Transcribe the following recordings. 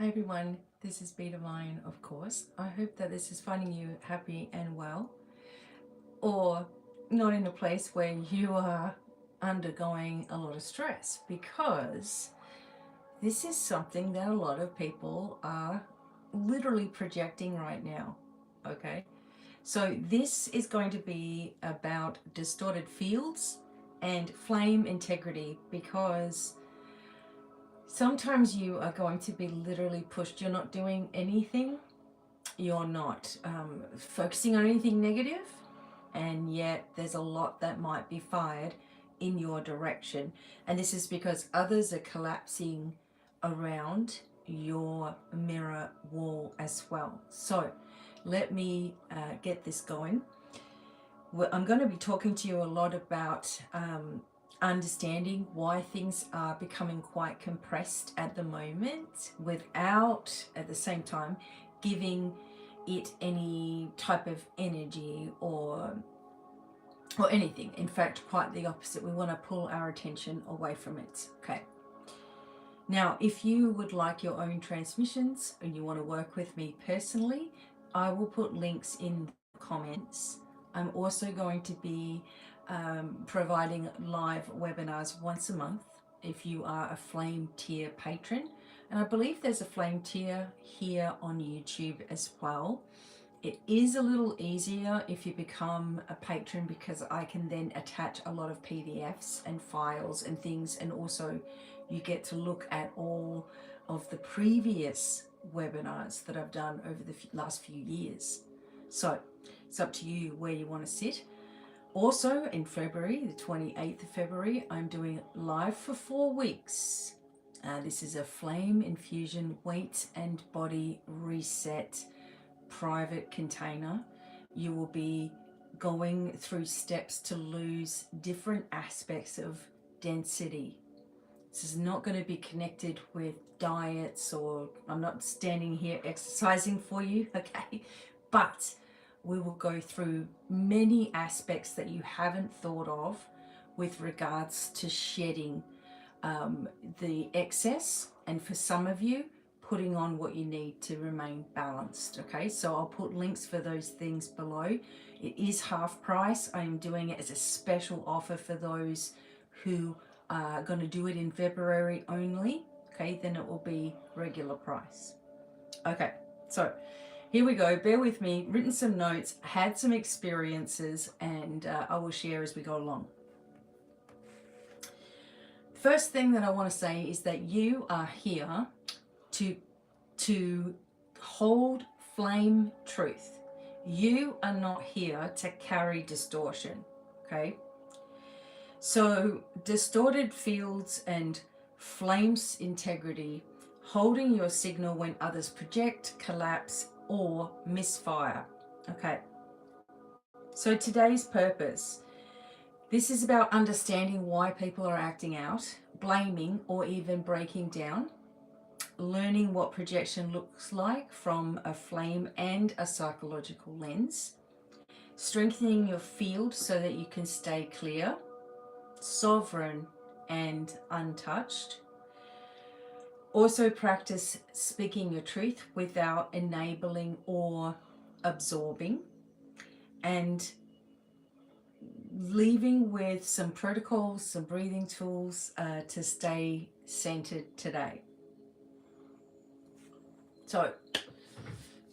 Hi everyone, this is BDevine, of course. I hope that this is finding you happy and well, or not in a place where you are undergoing a lot of stress, because this is something that a lot of people are literally projecting right now. Okay, so this is going to be about distorted fields and flame integrity, because sometimes you are going to be literally pushed. You're not doing anything, you're not focusing on anything negative, and yet there's a lot that might be fired in your direction. And this is because others are collapsing around your mirror wall as well. So let me get this going. I'm going to be talking to you a lot about understanding why things are becoming quite compressed at the moment, without at the same time giving it any type of energy or anything. In fact, quite the opposite. We want to pull our attention away from it. Okay. Now, if you would like your own transmissions and you want to work with me personally, I will put links in the comments. I'm also going to be providing live webinars once a month if you are a Flame Tier patron. And I believe there's a Flame Tier here on YouTube as well. It is a little easier if you become a patron, because I can then attach a lot of PDFs and files and things, and also you get to look at all of the previous webinars that I've done over the last few years. So it's up to you where you want to sit. Also in February, the 28th of February, I'm doing live for 4 weeks. This is a flame infusion weight and body reset private container. You will be going through steps to lose different aspects of density. This is not going to be connected with diets, or I'm not standing here exercising for you, okay? But we will go through many aspects that you haven't thought of with regards to shedding the excess, and for some of you, putting on what you need to remain balanced. Okay, so I'll put links for those things below. It is half price. I am doing it as a special offer for those who are going to do it in February only. Okay, then it will be regular price. Okay, so here we go. Bear with me. Written some notes, had some experiences, and I will share as we go along. First thing that I want to say is that you are here to hold flame truth. You are not here to carry distortion, okay? So distorted fields and flames integrity, holding your signal when others project, collapse, or misfire, okay? So today's purpose, this is about understanding why people are acting out, blaming, or even breaking down, learning what projection looks like from a flame and a psychological lens, strengthening your field so that you can stay clear, sovereign, and untouched. Also practice speaking your truth without enabling or absorbing, and leaving with some protocols, some breathing tools to stay centered today. So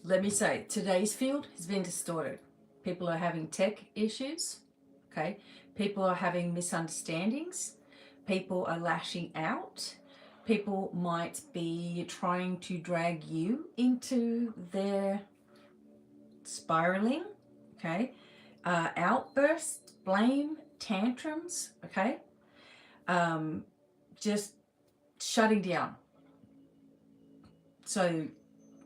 let me say, today's field has been distorted. People are having tech issues, okay? People are having misunderstandings. People are lashing out. People might be trying to drag you into their spiraling, okay? Outbursts, blame, tantrums, okay? Just shutting down. So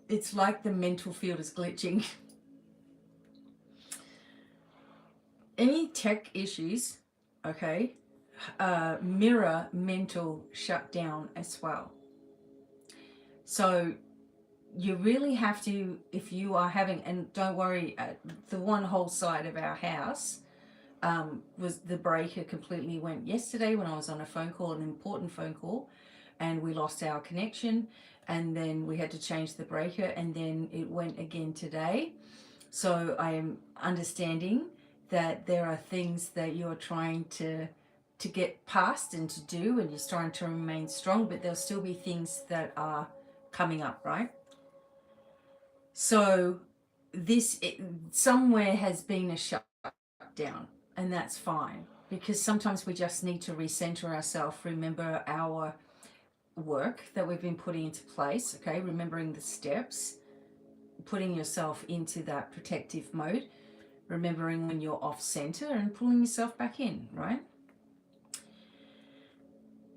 it's like the mental field is glitching. Any tech issues, okay, mirror mental shutdown as well. So you really have to, if you are having, and don't worry, the one whole side of our house was the breaker completely went yesterday when I was on a phone call, an important phone call, and we lost our connection. and then we had to change the breaker, and then it went again today. So I am understanding that there are things that you're trying to get past and to do, and you're trying to remain strong, but there'll still be things that are coming up, right? So somewhere has been a shutdown, and that's fine, because sometimes we just need to recenter ourselves, remember our work that we've been putting into place, okay, remembering the steps, putting yourself into that protective mode, remembering when you're off center and pulling yourself back in, right?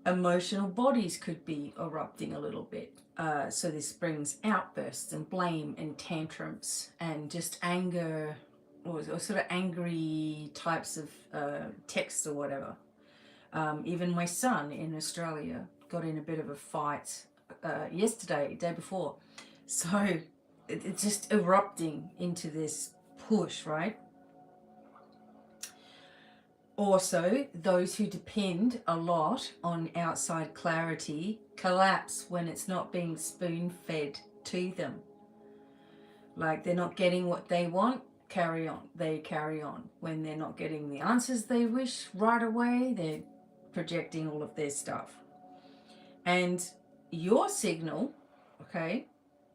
Emotional bodies could be erupting a little bit. So this brings outbursts and blame and tantrums and just anger, or sort of angry types of texts or whatever. Even my son in Australia got in a bit of a fight yesterday, day before. So it's just erupting into this push, right? Also, those who depend a lot on outside clarity collapse when it's not being spoon-fed to them. Like they're not getting what they want, carry on. They carry on. When they're not getting the answers they wish right away, they're projecting all of their stuff. And your signal, okay,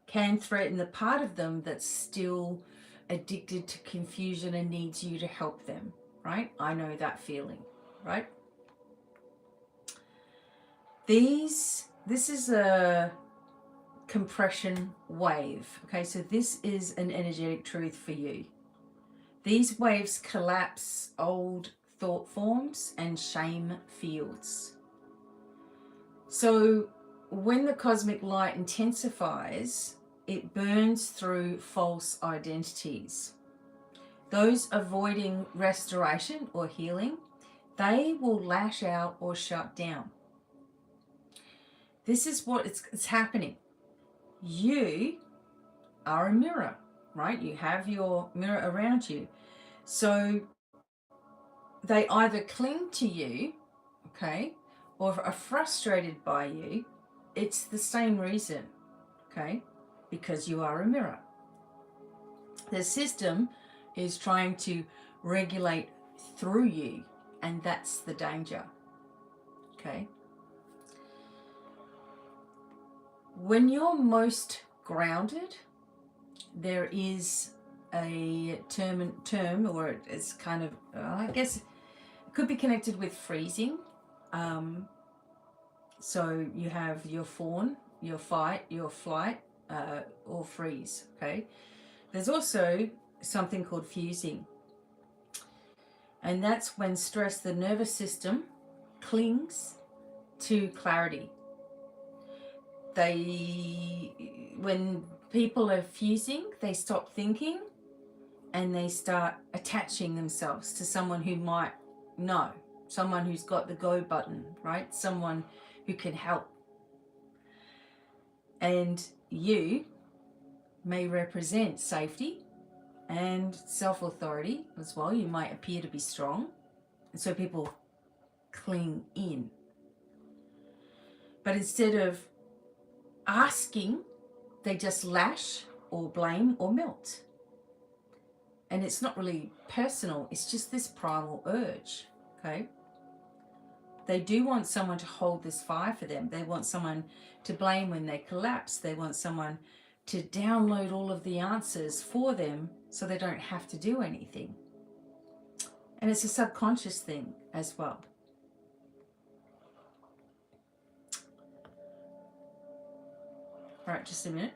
can threaten the part of them that's still addicted to confusion and needs you to help them. Right? I know that feeling, right? This is a compression wave, okay? So this is an energetic truth for you. These waves collapse old thought forms and shame fields. So when the cosmic light intensifies, it burns through false identities. Those avoiding restoration or healing, they will lash out or shut down. This is what it's happening. You are a mirror, right? You have your mirror around you. So they either cling to you, okay, or are frustrated by you. It's the same reason, okay, because you are a mirror. The system is trying to regulate through you, and that's the danger, okay? When you're most grounded, there is a term or it's kind of, I guess, it could be connected with freezing. So you have your fawn, your fight, your flight, or freeze, okay? There's also something called fusing. And that's when stress, the nervous system clings to clarity. When people are fusing, they stop thinking and they start attaching themselves to someone who might know, someone who's got the go button, right? Someone who can help. And you may represent safety and self-authority as well. You might appear to be strong, and so people cling in. But instead of asking, they just lash or blame or melt. And it's not really personal, it's just this primal urge, okay? They do want someone to hold this fire for them. They want someone to blame when they collapse. They want someone to download all of the answers for them so they don't have to do anything. And it's a subconscious thing as well. All right, just a minute.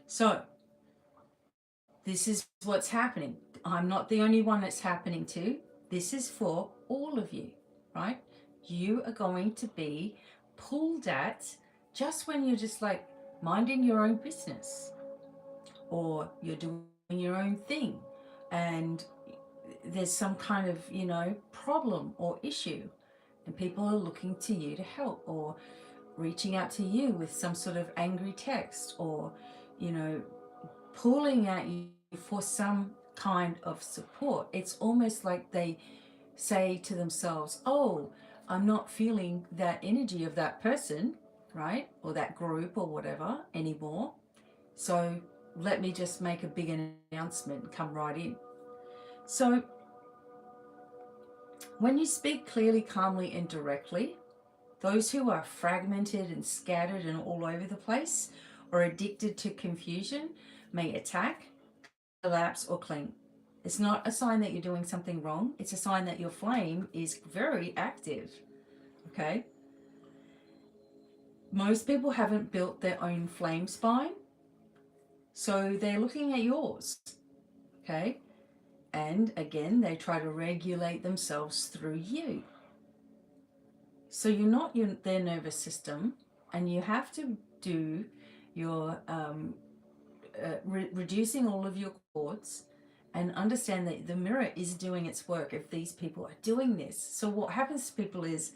So, this is what's happening. I'm not the only one that's happening to. This is for all of you, right? You are going to be pulled at just when you're just like minding your own business, or you're doing your own thing and there's some kind of, problem or issue, and people are looking to you to help, or reaching out to you with some sort of angry text, or, pulling at you for some kind of support. It's almost like they say to themselves, oh, I'm not feeling that energy of that person, right? Or that group or whatever anymore. So let me just make a big announcement and come right in. So when you speak clearly, calmly, and directly, those who are fragmented and scattered and all over the place or addicted to confusion may attack, collapse, or cling. It's not a sign that you're doing something wrong. It's a sign that your flame is very active, okay? Most people haven't built their own flame spine, so they're looking at yours, okay? And again, they try to regulate themselves through you. So you're not their nervous system, and you have to do your reducing all of your cords and understand that the mirror is doing its work if these people are doing this. So what happens to people is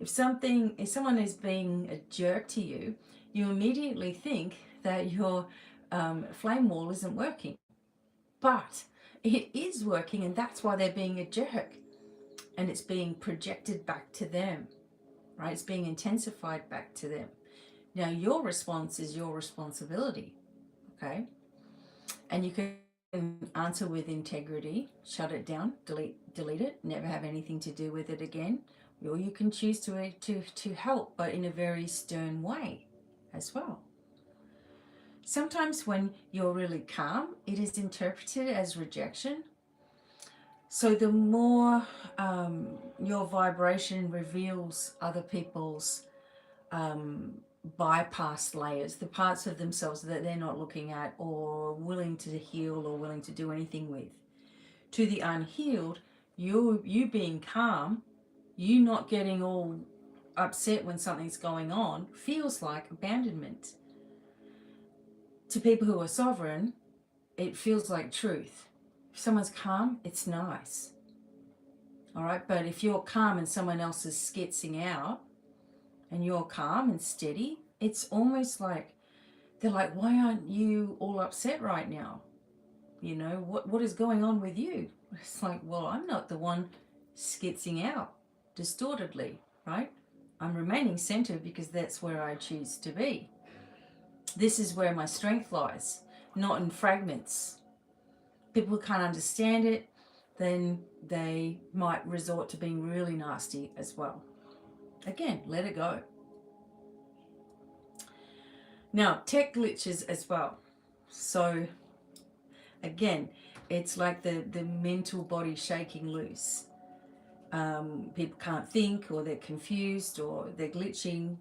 if someone is being a jerk to you, you immediately think that your flame wall isn't working. But it is working, and that's why they're being a jerk. And it's being projected back to them, right? It's being intensified back to them. Now, your response is your responsibility, okay? And you can answer with integrity, shut it down, delete it, never have anything to do with it again. Or you can choose to help, but in a very stern way as well. Sometimes when you're really calm, it is interpreted as rejection. So the more your vibration reveals other people's bypass layers, the parts of themselves that they're not looking at or willing to heal or willing to do anything with. To the unhealed, you being calm, you not getting all upset when something's going on, feels like abandonment. To people who are sovereign, it feels like truth. If someone's calm, it's nice. All right, but if you're calm and someone else is skitzing out and you're calm and steady, it's almost like they're like, why aren't you all upset right now? You know, what is going on with you? It's like, well, I'm not the one skitzing out distortedly, right? I'm remaining centered because that's where I choose to be. This is where my strength lies, not in fragments. People who can't understand it, then they might resort to being really nasty as well. Again, let it go. Now, tech glitches as well. So again, it's like the mental body shaking loose. People can't think, or they're confused, or they're glitching.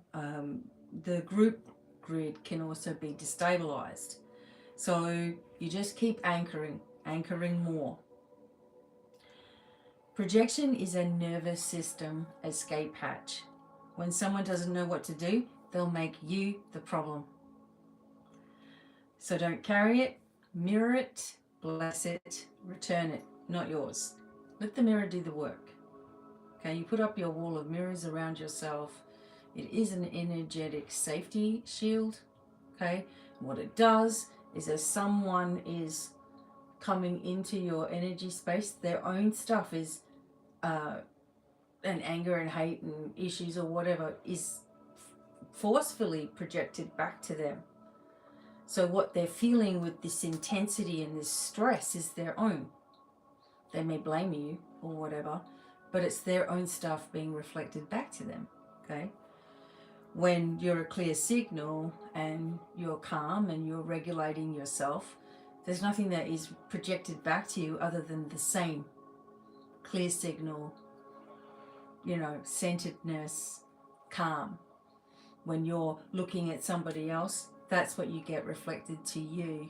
The group grid can also be destabilized. So you just keep anchoring more. Projection is a nervous system escape hatch. When someone doesn't know what to do, they'll make you the problem. So don't carry it, mirror it, bless it, return it, not yours. Let the mirror do the work. Okay, you put up your wall of mirrors around yourself. It is an energetic safety shield. Okay, what it does is as someone is coming into your energy space, their own stuff is and anger and hate and issues or whatever is forcefully projected back to them. So what they're feeling with this intensity and this stress is their own. They may blame you or whatever, but it's their own stuff being reflected back to them, okay? When you're a clear signal and you're calm and you're regulating yourself, there's nothing that is projected back to you other than the same clear signal, you know, centeredness, calm. When you're looking at somebody else, that's what you get reflected to you,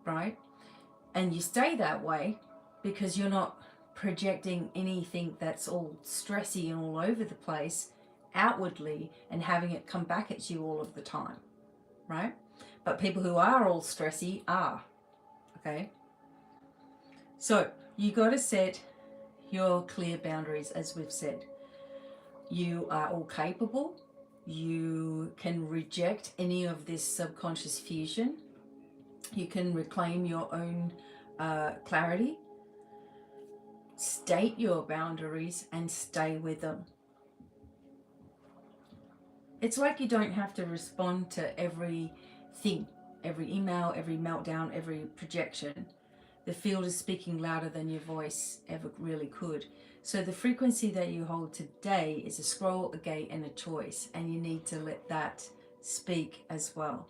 right? And you stay that way because you're not projecting anything that's all stressy and all over the place outwardly and having it come back at you all of the time, right? But people who are all stressy are, okay? So you got to set your clear boundaries, as we've said. You are all capable. You can reject any of this subconscious fusion. You can reclaim your own clarity. State your boundaries and stay with them. It's like you don't have to respond to everything, every email, every meltdown, every projection. The field is speaking louder than your voice ever really could. So the frequency that you hold today is a scroll, a gate, and a choice, and you need to let that speak as well.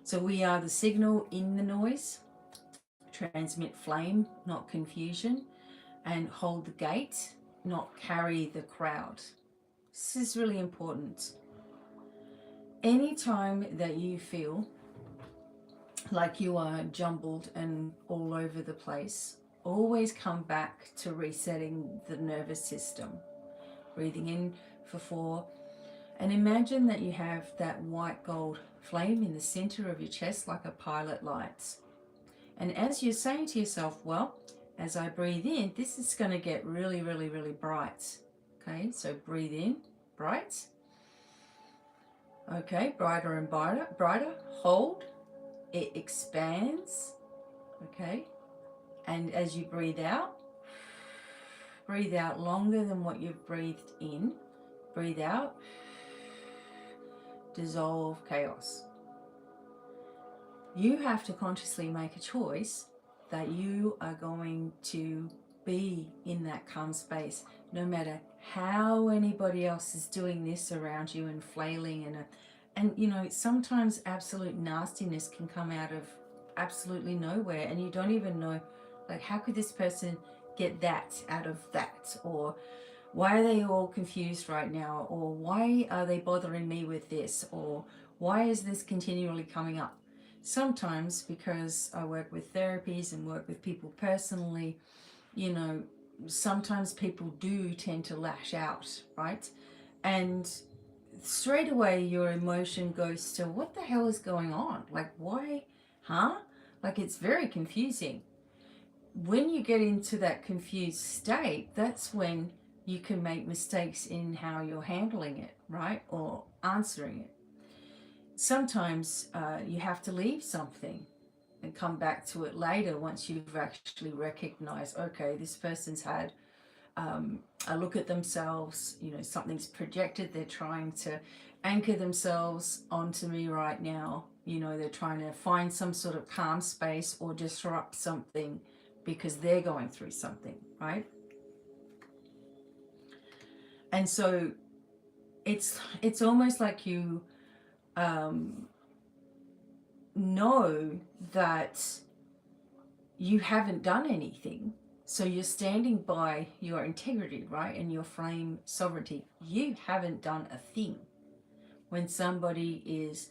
So we are the signal in the noise, transmit flame, not confusion, and hold the gate, not carry the crowd. This is really important. Anytime that you feel like you are jumbled and all over the place, always come back to resetting the nervous system. Breathing in for 4, and imagine that you have that white gold flame in the center of your chest like a pilot light. And as you're saying to yourself, well, as I breathe in, this is going to get really, really, really bright. Okay, so breathe in, bright. Okay, brighter and brighter, brighter. Hold, it expands. Okay, and as you breathe out longer than what you've breathed in. Breathe out, dissolve chaos. You have to consciously make a choice that you are going to be in that calm space, no matter how anybody else is doing this around you and flailing and you know, sometimes absolute nastiness can come out of absolutely nowhere, and you don't even know, like, how could this person get that out of that, or why are they all confused right now, or why are they bothering me with this, or why is this continually coming up? Sometimes, because I work with therapies and work with people personally, you know, sometimes people do tend to lash out, right? And straight away your emotion goes to, what the hell is going on? Like, why? Huh? Like, it's very confusing. When you get into that confused state, that's when you can make mistakes in how you're handling it, right? Or answering it. Sometimes you have to leave something and come back to it later once you've actually recognized, okay, this person's had a look at themselves, you know, something's projected, they're trying to anchor themselves onto me right now, you know, they're trying to find some sort of calm space or disrupt something because they're going through something, right? And so it's almost like you know that you haven't done anything, so you're standing by your integrity, right, and your flame sovereignty. You haven't done a thing. When somebody is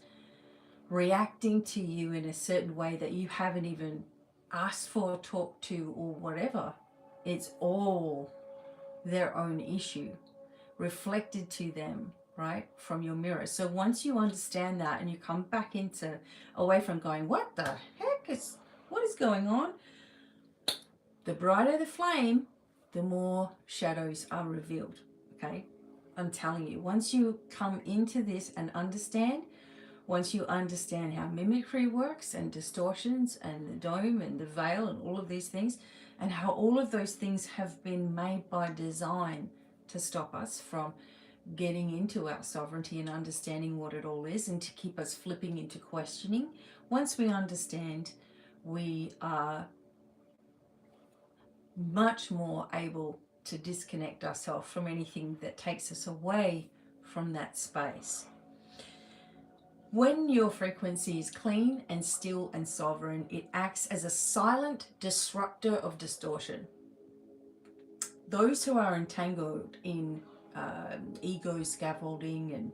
reacting to you in a certain way that you haven't even asked for, talked to, or whatever, it's all their own issue reflected to them, right, from your mirror. So once you understand that and you come back into, away from going, what the heck is, what is going on? The brighter the flame, the more shadows are revealed, okay? I'm telling you, once you come into this and understand, once you understand how mimicry works and distortions and the dome and the veil and all of these things, and how all of those things have been made by design to stop us from getting into our sovereignty and understanding what it all is, and to keep us flipping into questioning. Once we understand, we are much more able to disconnect ourselves from anything that takes us away from that space. When your frequency is clean and still and sovereign, it acts as a silent disruptor of distortion. Those who are entangled in ego scaffolding and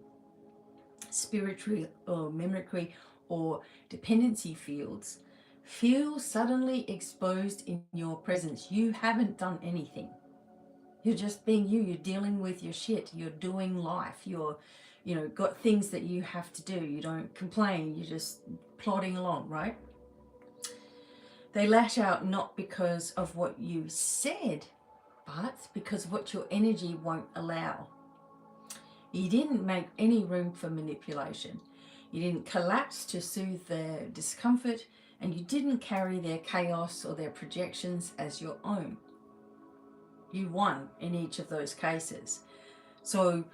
spiritual or mimicry or dependency fields feel suddenly exposed in your presence. You haven't done anything. You're just being you. You're dealing with your shit. You're doing life. You're, you know, got things that you have to do. You don't complain. You're just plodding along, right? They lash out not because of what you said, but because what your energy won't allow. You didn't make any room for manipulation. You didn't collapse to soothe their discomfort, and you didn't carry their chaos or their projections as your own. You won in each of those cases. So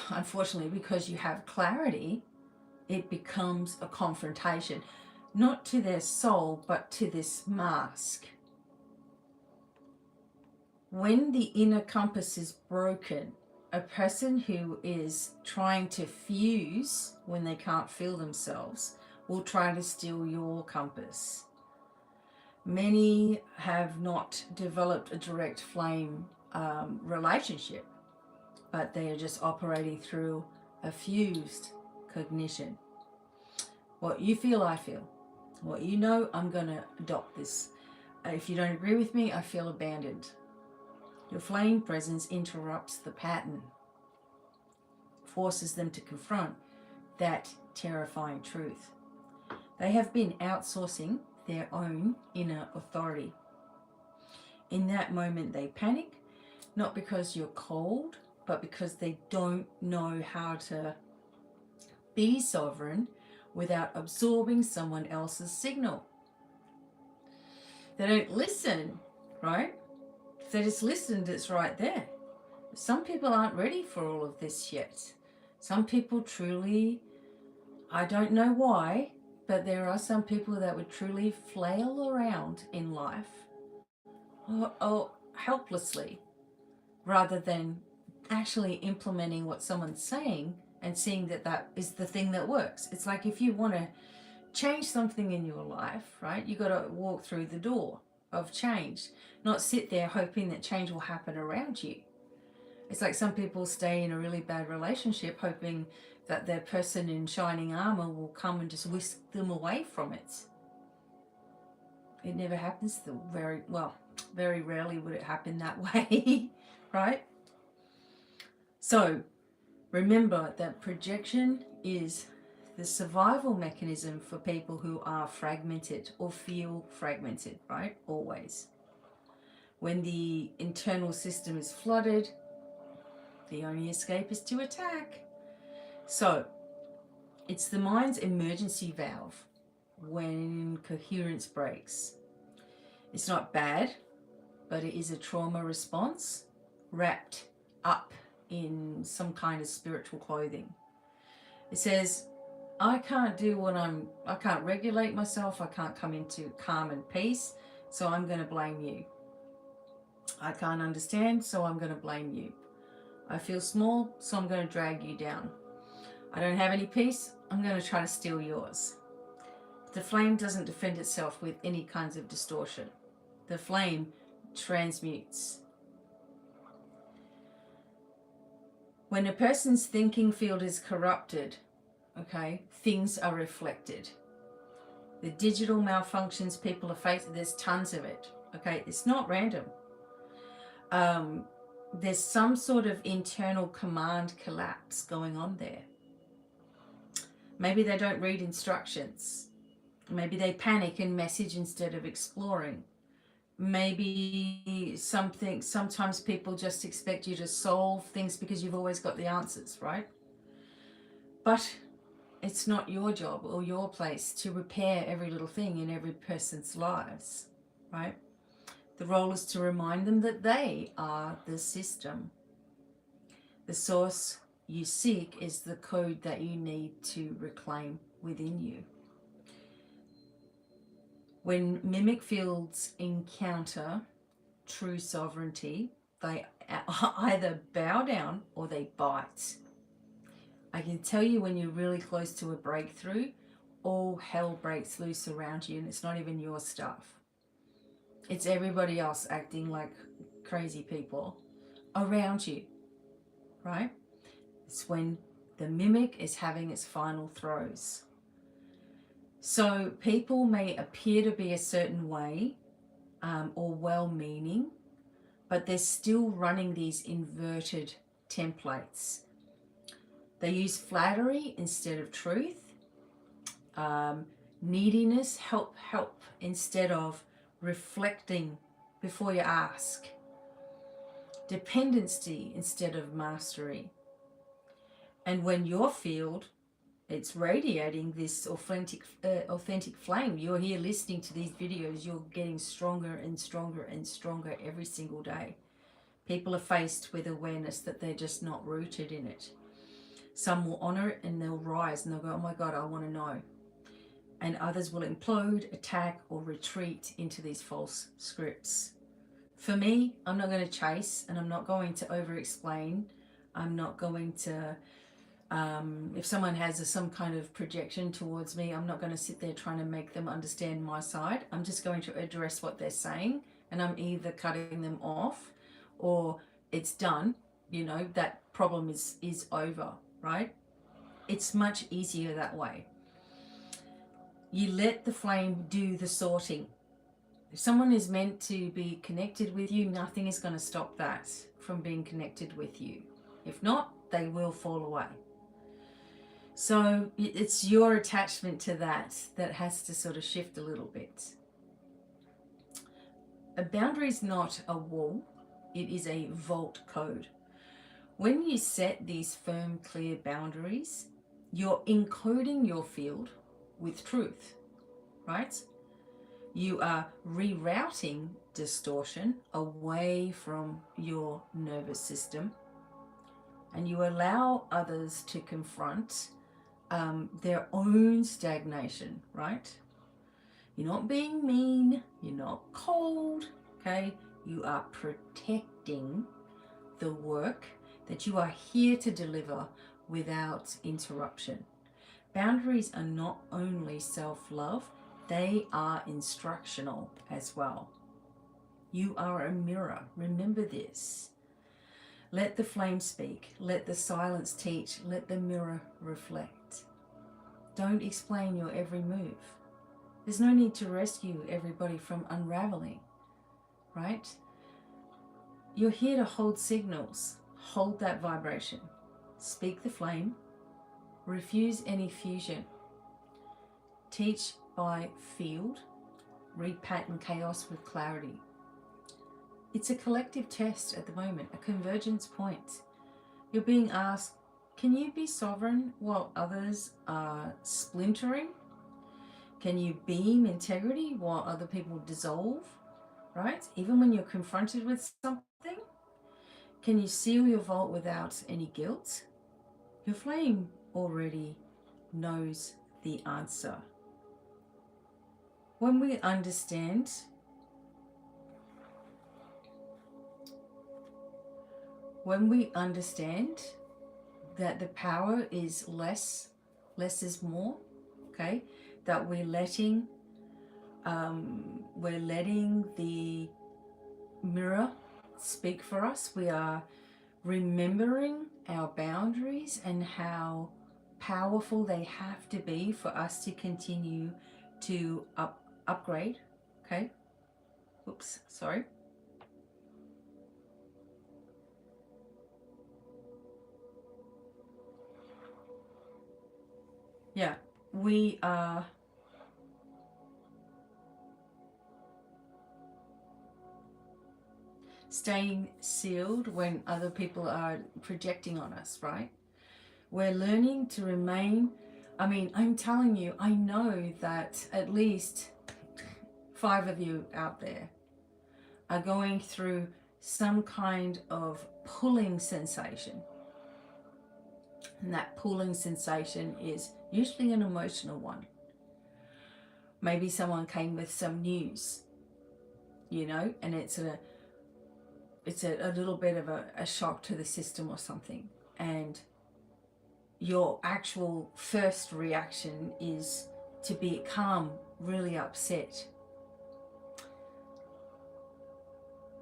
unfortunately, because you have clarity, it becomes a confrontation, not to their soul, but to this mask. When the inner compass is broken, a person who is trying to fuse when they can't feel themselves will try to steal your compass. Many have not developed a direct flame relationship, but they are just operating through a fused cognition. What you feel, I feel. What you know, I'm going to adopt this. If you don't agree with me, I feel abandoned. Your flame presence interrupts the pattern, forces them to confront that terrifying truth. They have been outsourcing their own inner authority. In that moment, they panic, not because you're cold, but because they don't know how to be sovereign without absorbing someone else's signal. They don't listen, right? If they just listened, it's right there. Some people aren't ready for all of this yet. Some people truly, I don't know why, but there are some people that would truly flail around in life or helplessly, rather than actually implementing what someone's saying and seeing that that is the thing that works. It's like if you want to change something in your life, right? You got to walk through the door of change, not sit there hoping that change will happen around you. It's like some people stay in a really bad relationship hoping that their person in shining armor will come and just whisk them away from it. It never happens. Very rarely would it happen that way, right? So remember that projection is the survival mechanism for people who are fragmented or feel fragmented, right? Always. When the internal system is flooded, the only escape is to attack. So it's the mind's emergency valve when coherence breaks. It's not bad, but it is a trauma response wrapped up in some kind of spiritual clothing. It says, I can't regulate myself, I can't come into calm and peace, so I'm going to blame you. I can't understand, so I'm going to blame you. I feel small, so I'm going to drag you down. I don't have any peace, I'm going to try to steal yours. The flame doesn't defend itself with any kinds of distortion. The flame transmutes. When a person's thinking field is corrupted, okay, things are reflected. The digital malfunctions people are facing, there's tons of it, okay? It's not random. There's some sort of internal command collapse going on there. Maybe they don't read instructions. Maybe they panic and message instead of exploring. Maybe sometimes people just expect you to solve things because you've always got the answers, right? But it's not your job or your place to repair every little thing in every person's lives, right? The role is to remind them that they are the system. The source you seek is the code that you need to reclaim within you. When mimic fields encounter true sovereignty, they either bow down or they bite. I can tell you when you're really close to a breakthrough, all hell breaks loose around you and it's not even your stuff. It's everybody else acting like crazy people around you, right? It's when the mimic is having its final throes. So people may appear to be a certain way or well-meaning, but they're still running these inverted templates. They use flattery instead of truth, neediness, help instead of reflecting before you ask, dependency instead of mastery. And when your field, it's radiating this authentic flame. You're here listening to these videos, you're getting stronger and stronger and stronger every single day. People are faced with awareness that they're just not rooted in it. Some will honor it and they'll rise and they'll go, oh my God, I want to know. And others will implode, attack, or retreat into these false scripts. For me, I'm not going to chase, and I'm not going to over-explain. I'm not going to, if someone has some kind of projection towards me, I'm not going to sit there trying to make them understand my side. I'm just going to address what they're saying, and I'm either cutting them off or it's done. You know, that problem is over, right? It's much easier that way. You let the flame do the sorting. If someone is meant to be connected with you, nothing is going to stop that from being connected with you. If not, they will fall away. So it's your attachment to that has to sort of shift a little bit. A boundary is not a wall, it is a vault code. When you set these firm, clear boundaries, you're encoding your field with truth, right? You are rerouting distortion away from your nervous system, and you allow others to confront their own stagnation, right? You're not being mean, you're not cold, okay? You are protecting the work that you are here to deliver without interruption. Boundaries are not only self-love, they are instructional as well. You are a mirror. Remember this. Let the flame speak. Let the silence teach. Let the mirror reflect. Don't explain your every move. There's no need to rescue everybody from unraveling, right? You're here to hold signals. Hold that vibration. Speak the flame. Refuse any fusion. Teach by field. Read pattern chaos with clarity. It's a collective test at the moment, a convergence point. You're being asked, can you be sovereign while others are splintering? Can you beam integrity while other people dissolve, right? Even when you're confronted with something, can you seal your vault without any guilt? Your flame already knows the answer. When we understand that the power is less is more, okay, that we're letting the mirror speak for us, we are remembering our boundaries and how powerful they have to be for us to continue to upgrade, okay? Oops, sorry. Yeah, we are staying sealed when other people are projecting on us, right? We're learning to remain. I mean, I'm telling you, I know that at least 5 of you out there are going through some kind of pulling sensation. And that pulling sensation is usually an emotional one. Maybe someone came with some news, you know, and it's a little bit of a shock to the system or something. And your actual first reaction is to become really upset.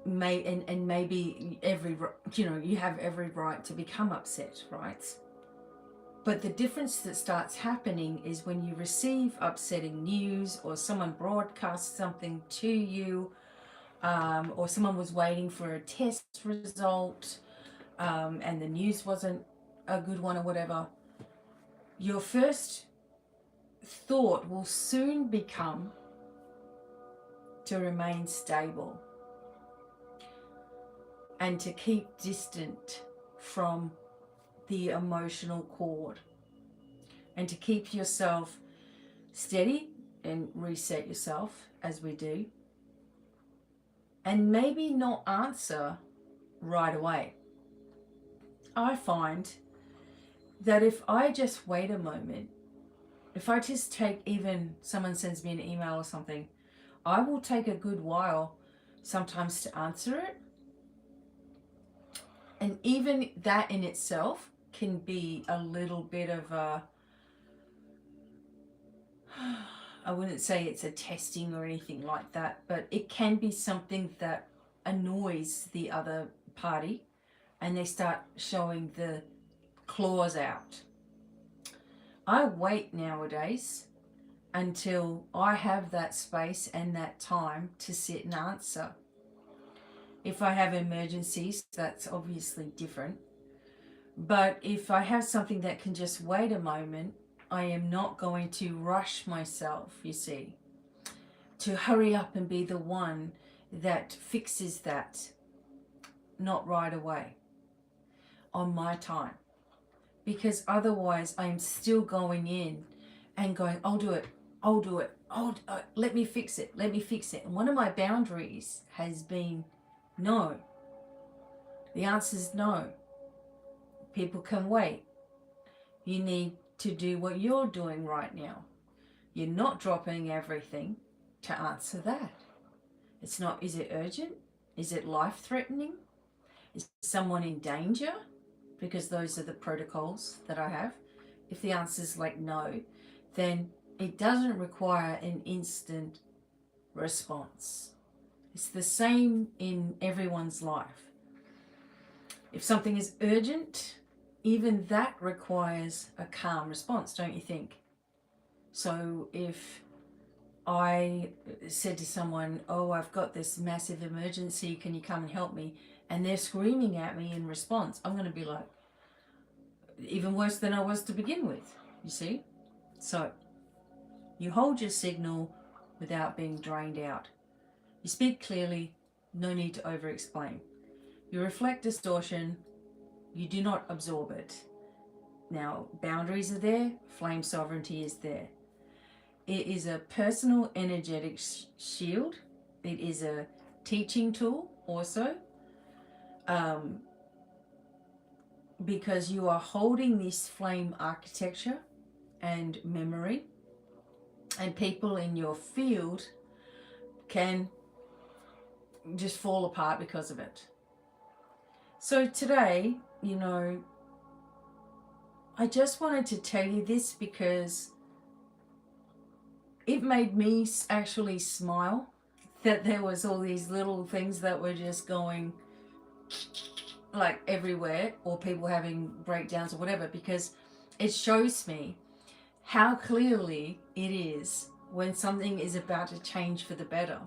And maybe you have every right to become upset, right? But the difference that starts happening is when you receive upsetting news, or someone broadcasts something to you, or someone was waiting for a test result, and the news wasn't a good one or whatever, your first thought will soon become to remain stable and to keep distant from the emotional cord, and to keep yourself steady and reset yourself as we do, and maybe not answer right away. I find that if I just wait a moment, if I just take, even someone sends me an email or something, I will take a good while sometimes to answer it. And even that in itself can be a little bit of a, I wouldn't say it's a testing or anything like that, but it can be something that annoys the other party and they start showing the claws out. I wait nowadays until I have that space and that time to sit and answer. If I have emergencies, that's obviously different. But if I have something that can just wait a moment, I am not going to rush myself, you see, to hurry up and be the one that fixes that, not right away, on my time. Because otherwise I'm still going in and going, I'll do it, let me fix it. And one of my boundaries has been no. The answer is no. People can wait. You need to do what you're doing right now. You're not dropping everything to answer that. It's not, is it urgent? Is it life-threatening? Is someone in danger? Because those are the protocols that I have. If the answer is like no, then it doesn't require an instant response. It's the same in everyone's life. If something is urgent, even that requires a calm response, don't you think? So if I said to someone, oh, I've got this massive emergency, can you come and help me? And they're screaming at me in response, I'm going to be like, even worse than I was to begin with, you see? So you hold your signal without being drained out. You speak clearly, no need to over-explain. You reflect distortion, you do not absorb it. Now, boundaries are there, flame sovereignty is there. It is a personal energetic shield. It is a teaching tool also, because you are holding this flame architecture and memory, and people in your field can just fall apart because of it. So today, you know, I just wanted to tell you this because it made me actually smile that there was all these little things that were just going like everywhere, or people having breakdowns or whatever, because it shows me how clearly it is when something is about to change for the better,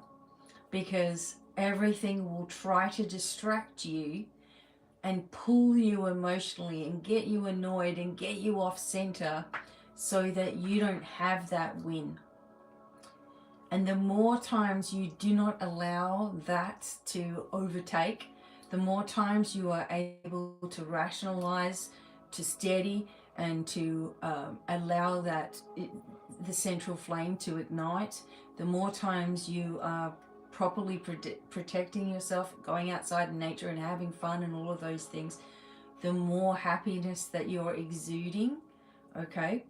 because everything will try to distract you and pull you emotionally and get you annoyed and get you off center so that you don't have that win. And the more times you do not allow that to overtake, the more times you are able to rationalize, to steady, and to allow that the central flame to ignite, the more times you are properly protecting yourself, going outside in nature and having fun and all of those things, the more happiness that you're exuding, okay?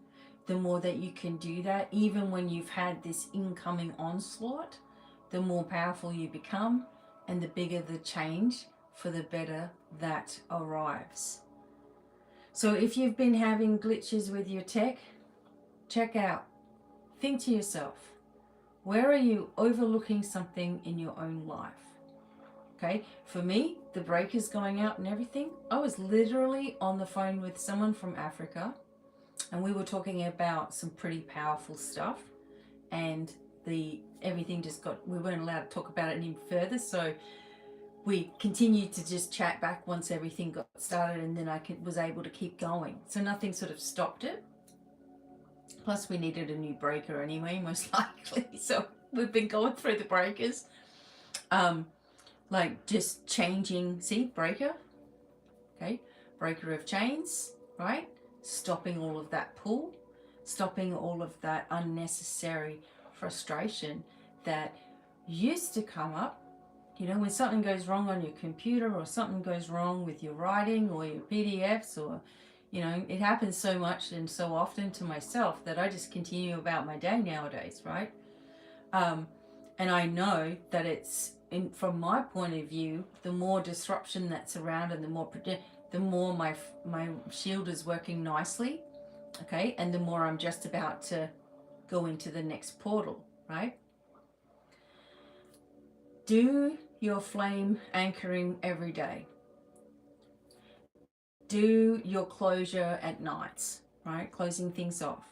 The more that you can do that, even when you've had this incoming onslaught, the more powerful you become and the bigger the change for the better that arrives. So if you've been having glitches with your tech, check out, think to yourself, where are you overlooking something in your own life? Okay, for me, the breakers going out and everything, I was literally on the phone with someone from Africa, and we were talking about some pretty powerful stuff, and everything just got, we weren't allowed to talk about it any further, so we continued to just chat back once everything got started, and then I was able to keep going. So nothing sort of stopped it. Plus we needed a new breaker anyway, most likely. So we've been going through the breakers. Like just changing, see, breaker, okay, breaker of chains, right? Stopping all of that pull, stopping all of that unnecessary frustration that used to come up. You know, when something goes wrong on your computer, or something goes wrong with your writing or your PDFs, or You know, it happens so much and so often to myself that I just continue about my day nowadays, right? And I know that it's, from my point of view, the more disruption that's around and the more my shield is working nicely, okay, and the more I'm just about to go into the next portal, right? Do your flame anchoring every day. Do your closure at nights, right? Closing things off.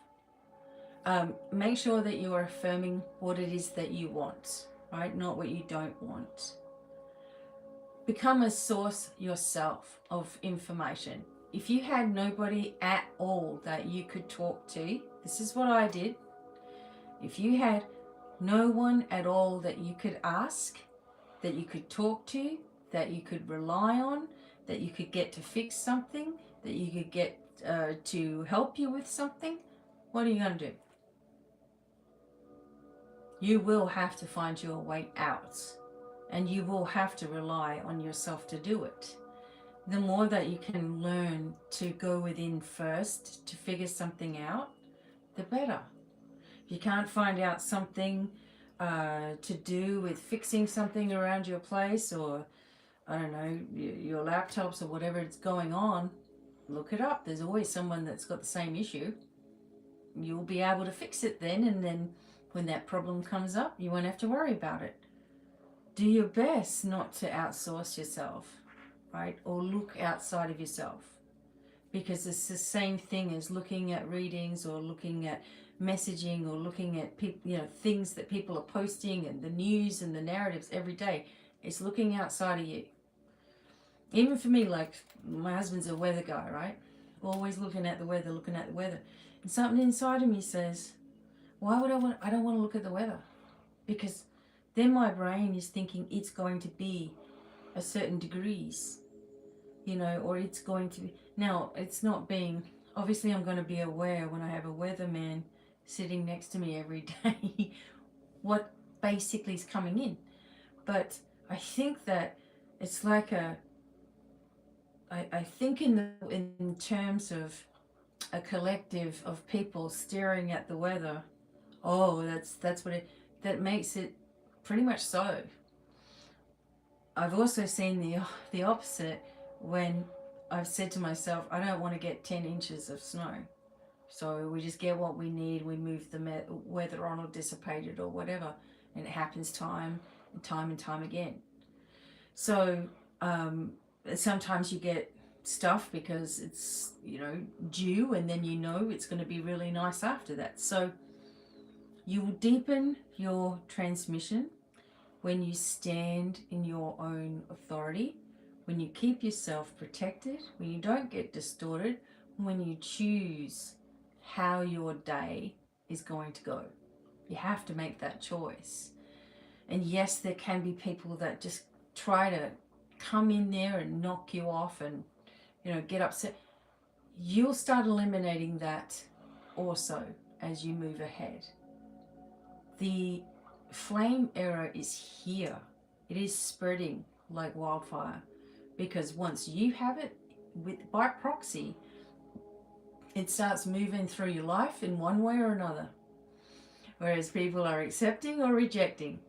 Make sure that you are affirming what it is that you want, right? Not what you don't want. Become a source yourself of information. If you had nobody at all that you could talk to, this is what I did. If you had no one at all that you could ask, that you could talk to, that you could rely on, that you could get to fix something, that you could get to help you with something, what are you going to do? You will have to find your way out, and you will have to rely on yourself to do it. The more that you can learn to go within first to figure something out, the better. If you can't find out something to do with fixing something around your place, or I don't know, your laptops or whatever it's going on, look it up. There's always someone that's got the same issue. You'll be able to fix it then, and then when that problem comes up, you won't have to worry about it. Do your best not to outsource yourself, right? Or look outside of yourself, because it's the same thing as looking at readings or looking at messaging or looking at people, you know, things that people are posting and the news and the narratives every day. It's looking outside of you. Even for me, like my husband's a weather guy, right? Always looking at the weather, and something inside of me says, why would I don't want to look at the weather, because then my brain is thinking it's going to be a certain degrees, you know, or it's going to be, now it's not being, obviously I'm going to be aware when I have a weatherman sitting next to me every day what basically is coming in. But I think that it's like I think in terms of a collective of people staring at the weather. Oh, that's what it, that makes it pretty much so. I've also seen the opposite, when I've said to myself, I don't want to get 10 inches of snow. So we just get what we need, we move the weather on or dissipate it or whatever. And it happens time and time again. So sometimes you get stuff because it's, you know, due, and then you know it's going to be really nice after that. So you will deepen your transmission when you stand in your own authority, when you keep yourself protected, when you don't get distorted, when you choose how your day is going to go. You have to make that choice. And yes, there can be people that just try to come in there and knock you off and, you know, get upset. You'll start eliminating that also as you move ahead. The flame era is here. It is spreading like wildfire, because once you have it by proxy, it starts moving through your life in one way or another. Whereas people are accepting or rejecting,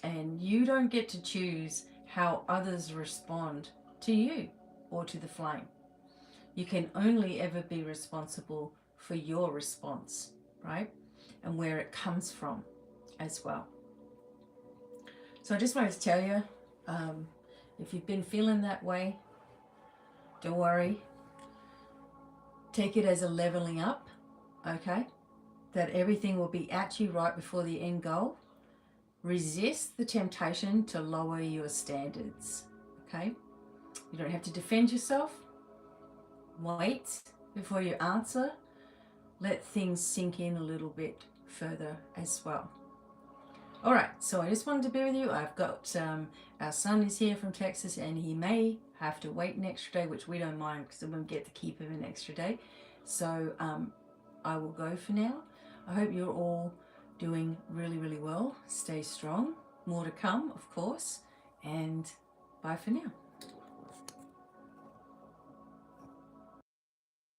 and you don't get to choose how others respond to you or to the flame. You can only ever be responsible for your response, right? And where it comes from as well. So I just wanted to tell you, if you've been feeling that way, don't worry. Take it as a leveling up, okay? That everything will be at you right before the end goal. Resist the temptation to lower your standards, okay? You don't have to defend yourself. Wait before you answer. Let things sink in a little bit further as well. All right, so I just wanted to be with you. I've got, our son is here from Texas, and he may have to wait an extra day, which we don't mind because we'll get to keep him an extra day. So I will go for now. I hope you're all doing really, really well. Stay strong. More to come, of course. And bye for now.